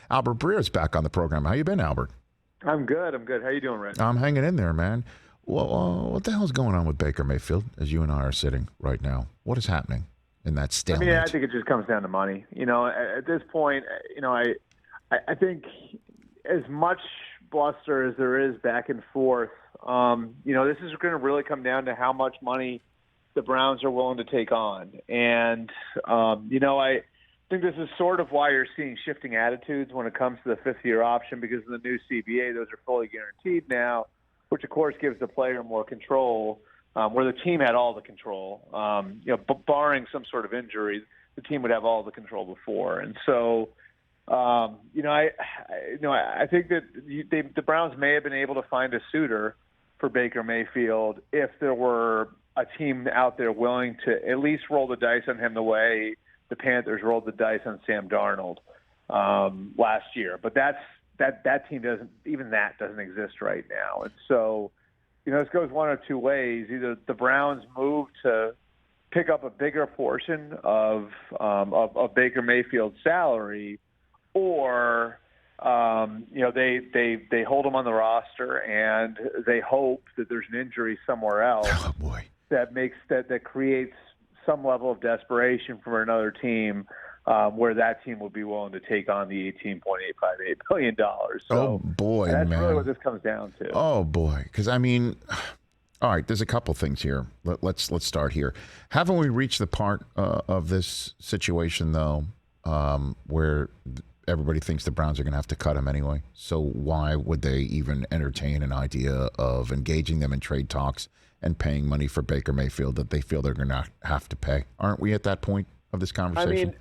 Albert Breer is back on the program. How you been, Albert? I'm good. How you doing, Rich? I'm hanging in there, man. Well, what the hell's going on with Baker Mayfield as you and I are sitting right now? What is happening in that stalemate? I think it just comes down to money. At this point, I think as much bluster as there is back and forth, this is going to really come down to how much money the Browns are willing to take on. And, I think this is sort of why you're seeing shifting attitudes when it comes to the fifth-year option, because of the new CBA, those are fully guaranteed now, which, of course, gives the player more control, where the team had all the control. Barring some sort of injury, the team would have all the control before. And so, I think that the Browns may have been able to find a suitor for Baker Mayfield if there were a team out there willing to at least roll the dice on him the way the Panthers rolled the dice on Sam Darnold last year. But that team doesn't exist right now. And so, this goes one of two ways. Either the Browns move to pick up a bigger portion of Baker Mayfield's salary, or they hold him on the roster and they hope that there's an injury somewhere else. Oh boy. that creates some level of desperation from another team, where that team will be willing to take on the $18.858 billion. So oh boy, that's man. really what this comes down to. Oh boy, because all right, there's a couple things here. Let's start here. Haven't we reached the part of this situation though, where everybody thinks the Browns are going to have to cut him anyway? So why would they even entertain an idea of engaging them in trade talks and paying money for Baker Mayfield that they feel they're going to have to pay? Aren't we at that point of this conversation?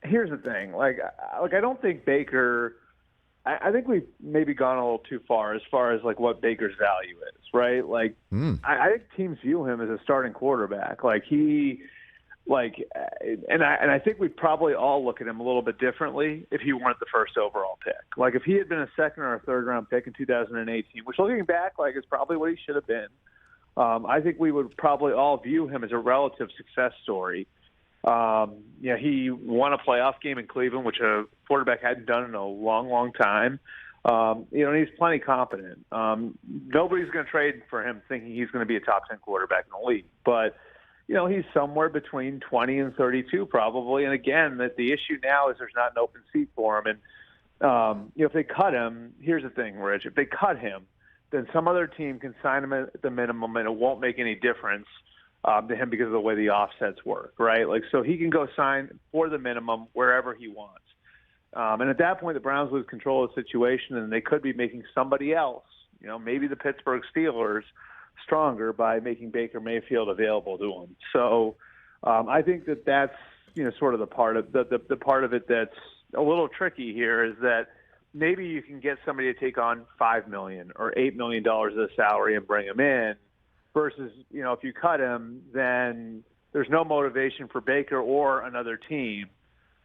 Here's the thing. I don't think Baker – I think we've maybe gone a little too far as what Baker's value is, right? I think teams view him as a starting quarterback. And I think we'd probably all look at him a little bit differently if he weren't the first overall pick. If he had been a second or a third-round pick in 2018, which looking back, is probably what he should have been. I think we would probably all view him as a relative success story. He won a playoff game in Cleveland, which a quarterback hadn't done in a long, long time. And he's plenty competent. Nobody's going to trade for him thinking he's going to be a top 10 quarterback in the league. But, he's somewhere between 20 and 32 probably. And again, the issue now is there's not an open seat for him. And, if they cut him, here's the thing, Rich. If they cut him, then some other team can sign him at the minimum, and it won't make any difference to him because of the way the offsets work, right? So he can go sign for the minimum wherever he wants. And at that point, the Browns lose control of the situation, and they could be making somebody else, maybe the Pittsburgh Steelers, stronger by making Baker Mayfield available to them. So I think that's sort of the part of the part of it that's a little tricky here is that maybe you can get somebody to take on $5 million or $8 million of the salary and bring him in. Versus, if you cut him, then there's no motivation for Baker or another team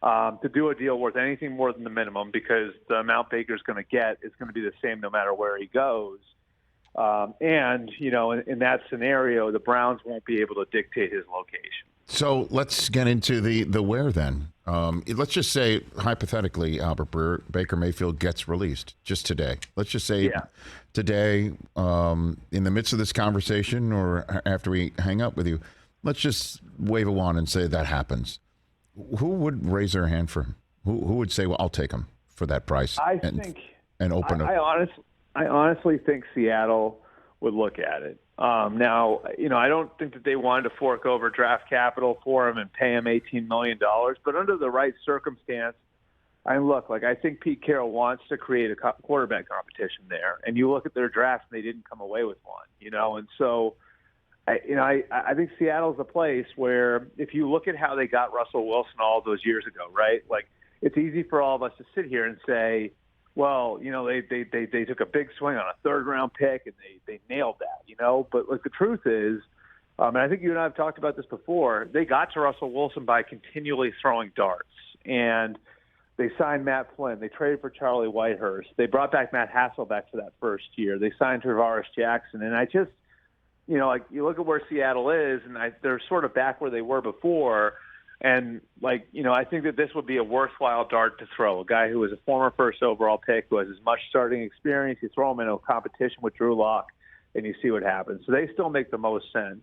to do a deal worth anything more than the minimum, because the amount Baker's going to get is going to be the same no matter where he goes. And in that scenario, the Browns won't be able to dictate his location. So let's get into the where then. Let's just say, hypothetically, Albert Breer, Baker Mayfield gets released just today. Let's just say today, in the midst of this conversation or after we hang up with you, let's just wave a wand and say that happens. Who would raise their hand for him? Who would say, well, I'll take him for that price and open up? I honestly think Seattle would look at it. Now, I don't think that they wanted to fork over draft capital for him and pay him $18 million, but under the right circumstance, I think Pete Carroll wants to create a quarterback competition there. And you look at their draft, and they didn't come away with one, and so, I think Seattle's a place where if you look at how they got Russell Wilson all those years ago, right? It's easy for all of us to sit here and say, well, they took a big swing on a third-round pick, and they nailed that, But the truth is, and I think you and I have talked about this before, they got to Russell Wilson by continually throwing darts. And they signed Matt Flynn. They traded for Charlie Whitehurst. They brought back Matt Hasselbeck for that first year. They signed Travaris Jackson. And I just, you look at where Seattle is, and they're sort of back where they were before. And, I think that this would be a worthwhile dart to throw. A guy who was a former first overall pick, who has as much starting experience, you throw him in a competition with Drew Lock, and you see what happens. So they still make the most sense.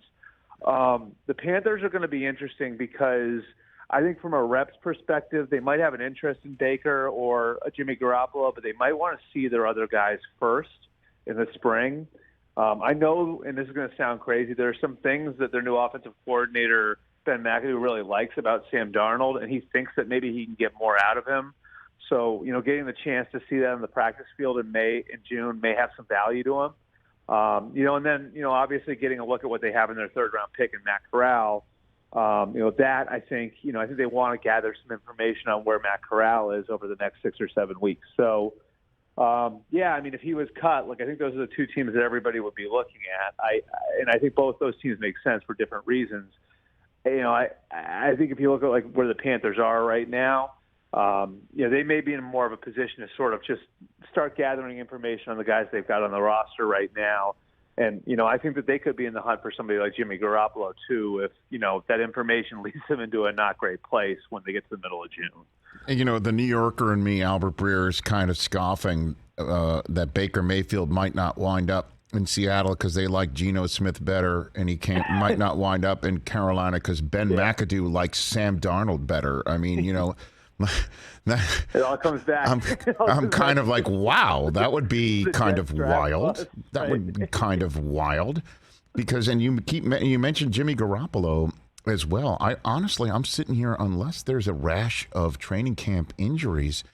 The Panthers are going to be interesting because I think from a reps perspective, they might have an interest in Baker or Jimmy Garoppolo, but they might want to see their other guys first in the spring. I know, and this is going to sound crazy, there are some things that their new offensive coordinator, Ben McAdoo, really likes about Sam Darnold, and he thinks that maybe he can get more out of him. So, getting the chance to see that on the practice field in May and June may have some value to him. And then, obviously getting a look at what they have in their third-round pick in Matt Corral, that I think they want to gather some information on where Matt Corral is over the next 6 or 7 weeks. So, if he was cut, I think those are the two teams that everybody would be looking at. I think both those teams make sense for different reasons. I think if you look at where the Panthers are right now, they may be in more of a position to sort of just start gathering information on the guys they've got on the roster right now. And, I think that they could be in the hunt for somebody like Jimmy Garoppolo, too, if that information leads them into a not great place when they get to the middle of June. And, the New Yorker and me, Albert Breer, is kind of scoffing that Baker Mayfield might not wind up in Seattle because they like Geno Smith better, and he might not wind up in Carolina because Ben McAdoo likes Sam Darnold better. I mean, it all comes back. I'm kind of like, wow, that would be kind of wild. That would be kind of wild because, and you mentioned Jimmy Garoppolo as well. I'm sitting here, unless there's a rash of training camp injuries.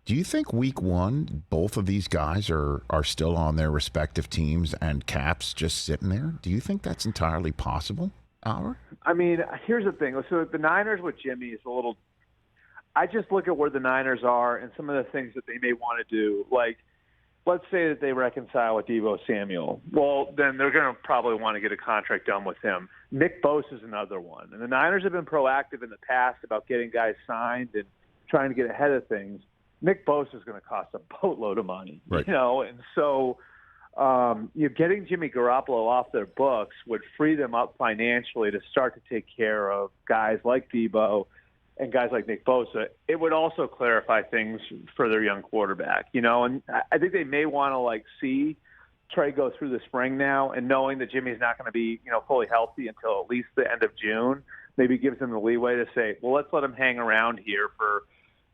Do you think week one, both of these guys are still on their respective teams and caps just sitting there? Do you think that's entirely possible, Albert? I mean, here's the thing. So the Niners with Jimmy is a little – I just look at where the Niners are and some of the things that they may want to do. Let's say that they reconcile with Deebo Samuel. Well, then they're going to probably want to get a contract done with him. Nick Bosa is another one. And the Niners have been proactive in the past about getting guys signed and trying to get ahead of things. Nick Bosa is going to cost a boatload of money, right. And so getting Jimmy Garoppolo off their books would free them up financially to start to take care of guys like Deebo and guys like Nick Bosa. It would also clarify things for their young quarterback, and I think they may want to see Trey go through the spring now, and knowing that Jimmy's not going to be, fully healthy until at least the end of June, maybe gives them the leeway to say, well, let's let him hang around here for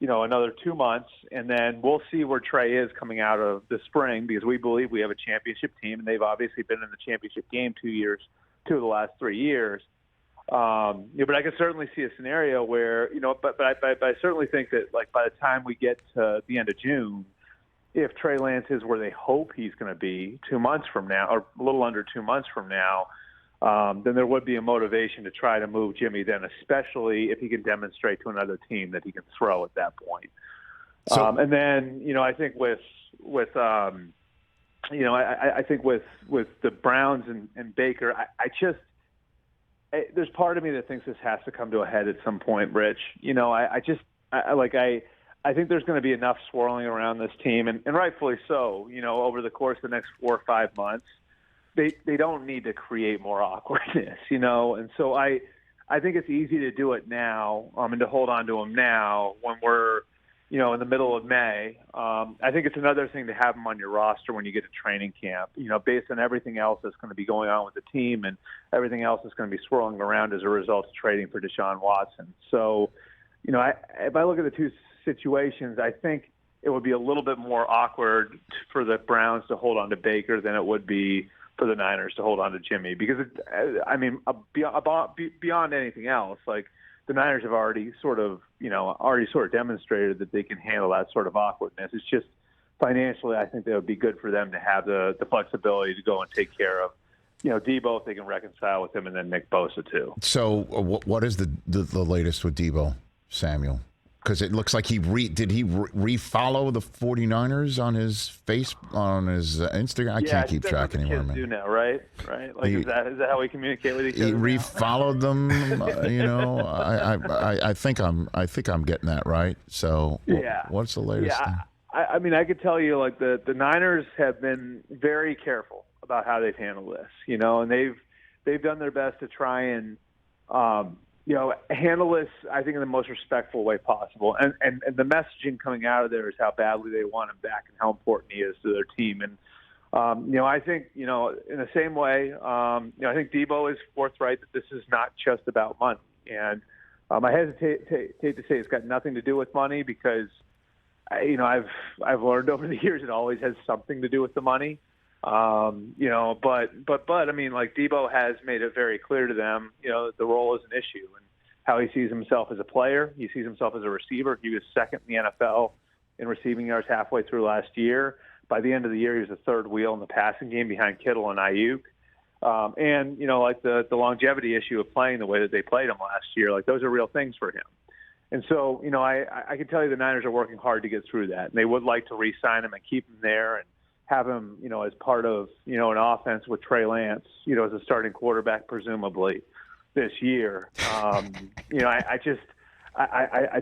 another 2 months, and then we'll see where Trey is coming out of the spring, because we believe we have a championship team, and they've obviously been in the championship game 2 of the last 3 years. But I could certainly see a scenario where, but I certainly think that by the time we get to the end of June, if Trey Lance is where they hope he's going to be 2 months from now, or a little under 2 months from now, then there would be a motivation to try to move Jimmy then, especially if he can demonstrate to another team that he can throw at that point. So, and then, I think I think with the Browns and Baker, there's part of me that thinks this has to come to a head at some point, Rich. I think there's going to be enough swirling around this team, and rightfully so, over the course of the next 4 or 5 months. They don't need to create more awkwardness, and so I think it's easy to do it now, and to hold on to them now when we're, in the middle of May. I think it's another thing to have them on your roster when you get to training camp, based on everything else that's going to be going on with the team and everything else that's going to be swirling around as a result of trading for Deshaun Watson. So, if I look at the two situations, I think it would be a little bit more awkward for the Browns to hold on to Baker than it would be for the Niners to hold on to Jimmy, because beyond anything else, the Niners have already sort of demonstrated that they can handle that sort of awkwardness. It's just financially, I think that would be good for them to have the flexibility to go and take care of, Deebo if they can reconcile with him, and then Nick Bosa too. So what is the latest with Deebo Samuel? Because it looks like did he refollow the 49ers on his Instagram? I can't keep track anymore, man. Do now, right? Is that how we communicate with each other? He refollowed them. I think I'm getting that right. So what's the latest thing? I mean, I could tell you, the Niners have been very careful about how they've handled this, and they've done their best to try and handle this, I think, in the most respectful way possible. And the messaging coming out of there is how badly they want him back and how important he is to their team. And, I think, in the same way, I think Deebo is forthright that this is not just about money. And I hesitate to say it's got nothing to do with money because, I've learned over the years it always has something to do with the money. But I mean, like Deebo has made it very clear to them, the role is an issue and how he sees himself as a player. He sees himself as a receiver. He was second in the NFL in receiving yards halfway through last year. By the end of the year, he was the third wheel in the passing game behind Kittle and Ayuk. And the longevity issue of playing the way that they played him last year, like those are real things for him. And so, I can tell you the Niners are working hard to get through that. And they would like to re-sign him and keep him there and have him, as part of, an offense with Trey Lance, as a starting quarterback, presumably this year. I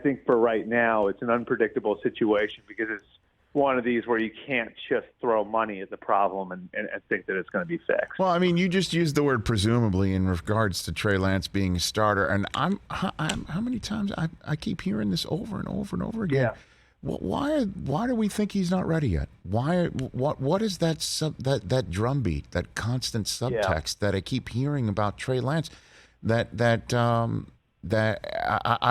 think for right now, it's an unpredictable situation because it's one of these where you can't just throw money at the problem and think that it's going to be fixed. Well, I mean, you just used the word presumably in regards to Trey Lance being a starter. And I'm how many times I keep hearing this over and over and over again. Yeah. Why do we think he's not ready yet? What is that drumbeat, that constant subtext that I keep hearing about Trey Lance? That I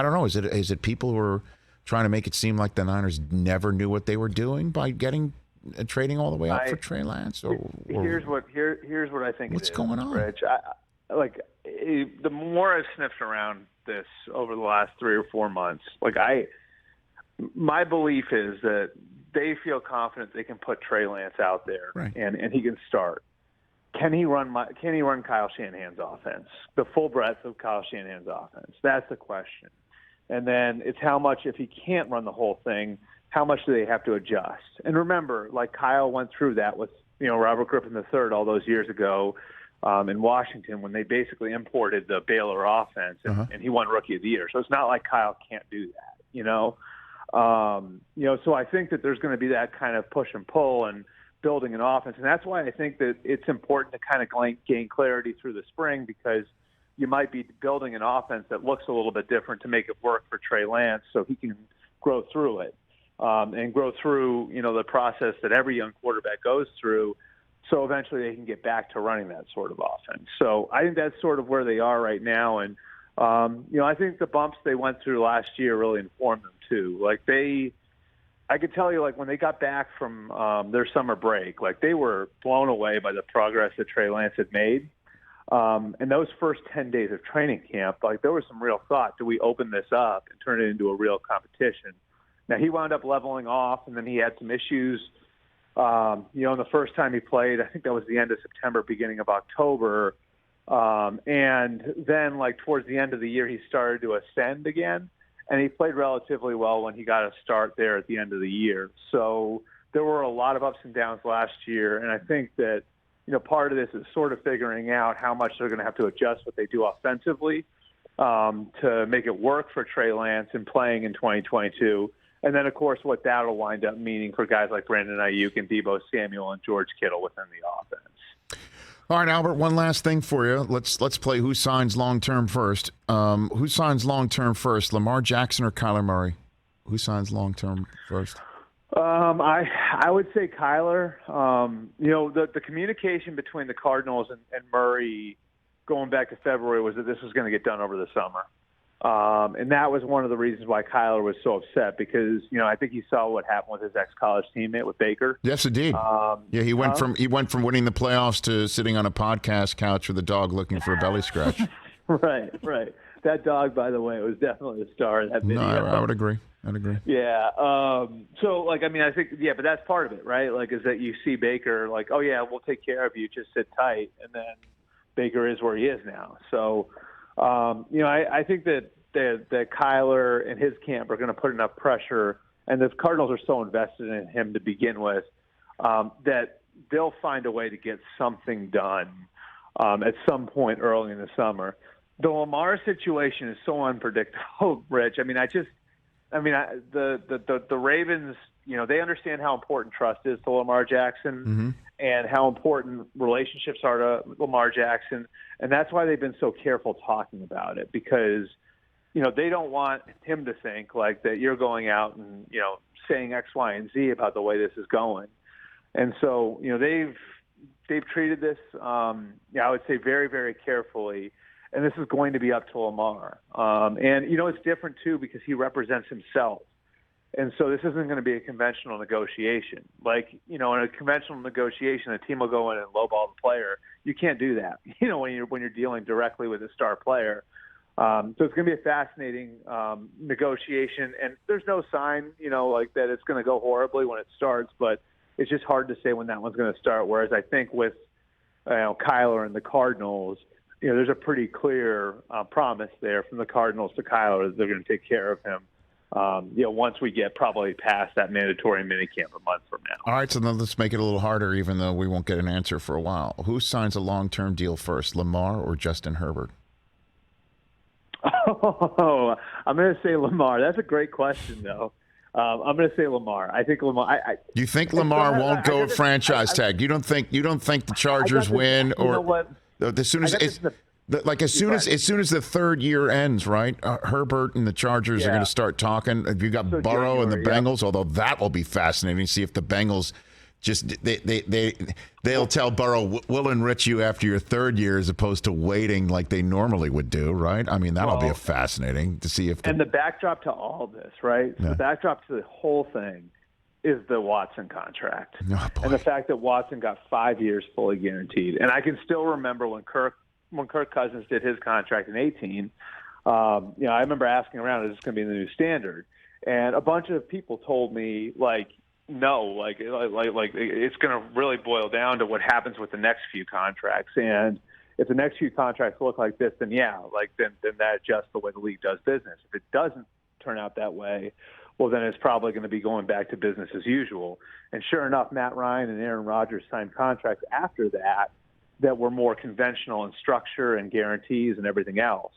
don't know. Is it people who are trying to make it seem like the Niners never knew what they were doing by trading all the way up for Trey Lance? Here's what I think. What's going on, Rich? The more I've sniffed around this over the last 3 or 4 months, my belief is that they feel confident they can put Trey Lance out there, right, and he can start. Can he run Kyle Shanahan's offense, the full breadth of Kyle Shanahan's offense? That's the question. And then it's how much, if he can't run the whole thing, how much do they have to adjust? And remember, Kyle went through that with Robert Griffin III all those years ago in Washington when they basically imported the Baylor offense, and he won Rookie of the Year. So it's not like Kyle can't do that, So I think that there's going to be that kind of push and pull and building an offense, and that's why I think that it's important to kind of gain clarity through the spring because you might be building an offense that looks a little bit different to make it work for Trey Lance so he can grow through it and grow through, the process that every young quarterback goes through so eventually they can get back to running that sort of offense. So I think that's sort of where they are right now. And, I think the bumps they went through last year really informed them too. I could tell you, when they got back from their summer break, they were blown away by the progress that Trey Lance had made. And those first 10 days of training camp, there was some real thought, do we open this up and turn it into a real competition? Now, he wound up leveling off, and then he had some issues. The first time he played, I think that was the end of September, beginning of October. And then, towards the end of the year, he started to ascend again, and he played relatively well when he got a start there at the end of the year. So there were a lot of ups and downs last year, and I think that part of this is sort of figuring out how much they're going to have to adjust what they do offensively to make it work for Trey Lance and playing in 2022. And then, of course, what that'll wind up meaning for guys like Brandon Ayuk and Deebo Samuel and George Kittle within the offense. All right, Albert, one last thing for you. Let's play Who Signs Long-Term First. Who signs long-term first, Lamar Jackson or Kyler Murray? Who signs long-term first? I would say Kyler. The communication between the Cardinals and Murray going back to February was that this was going to get done over the summer. And that was one of the reasons why Kyler was so upset because, I think he saw what happened with his ex-college teammate with Baker. Yes, indeed. He went from winning the playoffs to sitting on a podcast couch with a dog looking for a belly scratch. Right. That dog, by the way, was definitely the star in that video. No, I would agree. Yeah. I think, but that's part of it, right? Is that you see Baker oh, yeah, we'll take care of you. Just sit tight. And then Baker is where he is now. So, I think that Kyler and his camp are going to put enough pressure, and the Cardinals are so invested in him to begin with that they'll find a way to get something done at some point early in the summer. The Lamar situation is so unpredictable, Rich. The Ravens, they understand how important trust is to Lamar Jackson, and how important relationships are to Lamar Jackson. And that's why they've been so careful talking about it, because, they don't want him to think like that you're going out and, saying X, Y, and Z about the way this is going. And so, they've treated this, I would say very, very carefully. And this is going to be up to Lamar. And, it's different, too, because he represents himself. And so this isn't going to be a conventional negotiation. Like, in a conventional negotiation, a team will go in and lowball the player. You can't do that, when you're dealing directly with a star player. So it's going to be a fascinating negotiation. And there's no sign, like that it's going to go horribly when it starts. But it's just hard to say when that one's going to start. Whereas I think with Kyler and the Cardinals, there's a pretty clear promise there from the Cardinals to Kyler that they're going to take care of him. Once we get probably past that mandatory minicamp a month from now. All right, so then let's make it a little harder, even though we won't get an answer for a while. Who signs a long-term deal first, Lamar or Justin Herbert? Oh, I'm going to say Lamar. That's a great question, though. I'm going to say Lamar. I think Lamar. You think Lamar won't go with franchise tag? You don't think the Chargers win, or what? As soon as the third year ends, right? Herbert and the Chargers are going to start talking. You got Burrow and the Bengals, although that will be fascinating. See if the Bengals just they'll tell Burrow, we'll enrich you after your third year, as opposed to waiting like they normally would do, right? I mean, that'll be fascinating to see if. And the backdrop to all this, right? Yeah. The backdrop to the whole thing is the Watson contract, and the fact that Watson got 5 years fully guaranteed. And I can still remember when Kirk Cousins did his contract in 2018, I remember asking around, is this going to be the new standard? And a bunch of people told me, no, it's going to really boil down to what happens with the next few contracts. And if the next few contracts look like this, then then that adjusts the way the league does business. If it doesn't turn out that way, well, then it's probably going to be going back to business as usual. And sure enough, Matt Ryan and Aaron Rodgers signed contracts after that were more conventional in structure and guarantees and everything else.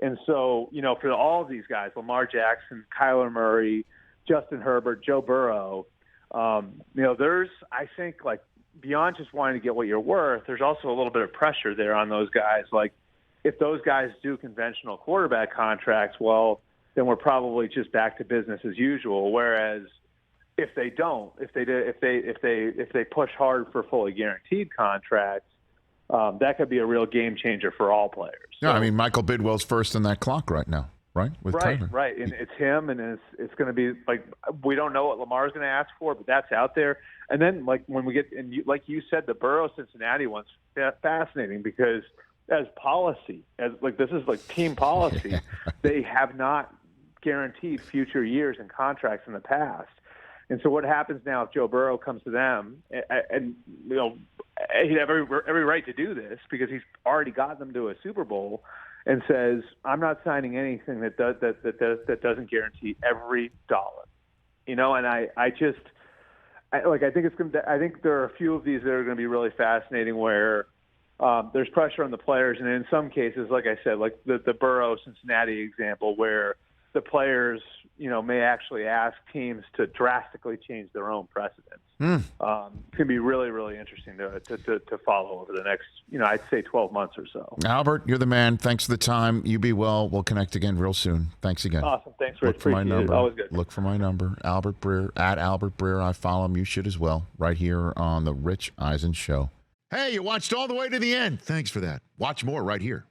And so, for all of these guys, Lamar Jackson, Kyler Murray, Justin Herbert, Joe Burrow, there's, I think, beyond just wanting to get what you're worth, there's also a little bit of pressure there on those guys. Like, if those guys do conventional quarterback contracts, well, then we're probably just back to business as usual. Whereas if they don't, if they push hard for fully guaranteed contracts, that could be a real game changer for all players. Yeah, I mean, Michael Bidwell's first in that clock right now, right? Right. And it's him, and it's going to be we don't know what Lamar's going to ask for, but that's out there. And then when we get, and like you said, the Burrow Cincinnati one's fascinating because as policy, this is team policy, they have not guaranteed future years and contracts in the past. And so what happens now if Joe Burrow comes to them, and he'd have every right to do this because he's already got them to a Super Bowl, and says, "I'm not signing anything that doesn't guarantee every dollar," And I think it's going to. I think there are a few of these that are going to be really fascinating where there's pressure on the players, and in some cases, like I said, like the Burrow Cincinnati example, where the players, may actually ask teams to drastically change their own precedents. It can be really, really interesting to follow over the next, I'd say 12 months or so. Albert, you're the man. Thanks for the time. You be well. We'll connect again real soon. Thanks again. Awesome. Thanks, Rich. Look for my number. Always good. Look for my number. Albert Breer, at Albert Breer. I follow him. You should as well. Right here on the Rich Eisen Show. Hey, you watched all the way to the end. Thanks for that. Watch more right here.